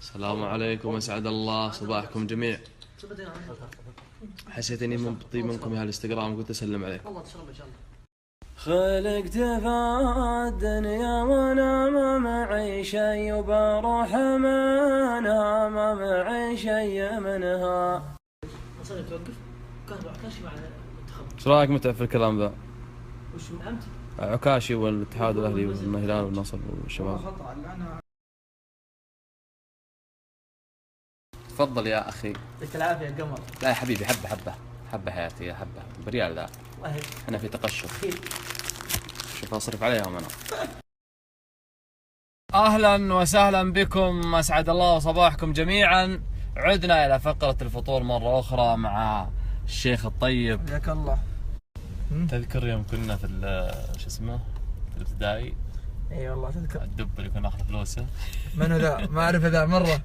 السلام عليكم، اسعد الله صباحكم جميع. حسيت اني مبطي منكم يا الانستغرام، قلت اسلم عليكم. والله تشرب ان شاء الله. خلقت في الدنيا وانا ما معي شي وبروح منها، ما معي شي منها. اصلا توقف كهرباء عكاشي مع المنتخب. ايش رايك متعب في الكلام ذا؟ وش من امتى؟ عكاشي والاتحاد والاهلي والهلال والنصر والشباب. تفضل يا اخي. يعطيك العافيه يا قمر. لا يا حبيبي، حبه حبه حبه حياتي يا حبه بريال ذا. الله احنا في تقشف. خير. شوف اصرف عليهم انا. اهلا وسهلا بكم، اسعد الله صباحكم جميعا. عدنا الى فقره الفطور مره اخرى مع الشيخ الطيب. حياك الله. تذكر يوم كنا في شو اسمه في الابتدائي؟ اي والله تذكر. الدب اللي كنا ناخذ فلوسه. من هو ذا؟ ما اعرف ذا مره.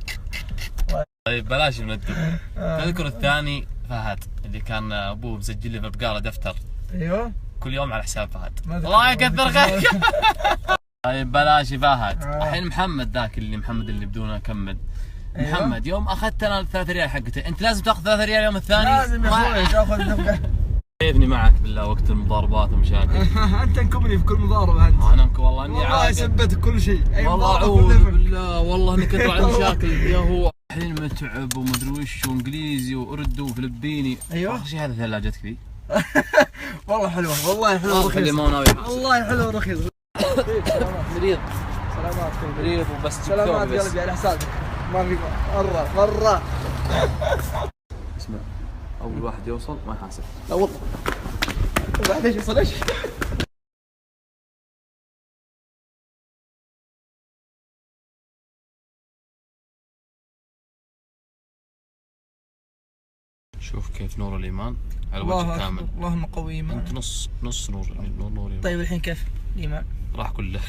طيب بلاش من الدب. تذكر الثاني فهد اللي كان ابوه مسجل لي في البقاله دفتر ايوه كل يوم على حساب فهد. الله يكثر خيرك. طيب بلاش فهد. الحين محمد ذاك محمد اللي بدون اكمل. أيوة. محمد يوم اخذت انا ال3 ريال حقته، انت لازم تاخذ 3 ريال اليوم الثاني. لازم يا اخوي تاخذ نفقه. كيفني معك بالله وقت المضاربات ومشاكل. انت انكبني في كل مضاربه انت. انا والله اني والله عاقل. سبتك كل شيء. والله اعوذ بالله، والله اني كثر على المشاكل يا هو. الحين متعب ومدري وش وانجليزي واردو وفلبيني. ايوه اخر شيء هذا ثلاجتك ذي. والله حلوه، والله حلوه اللي ورخيصه. ما هو ناوي. والله حلوه ورخيصه. مريض سلامات مريض وبس. سلامات يا قلبي على حسابك. ما في مره. اسمع، اول واحد يوصل ما يحاسب. لا والله. واحد ايش يوصل ايش؟ شوف كيف نور الايمان على الوجه كامل. اللهم قوي ايمان. انت نص نور، نور ايمان. طيب الحين كيف الايمان؟ راح كله.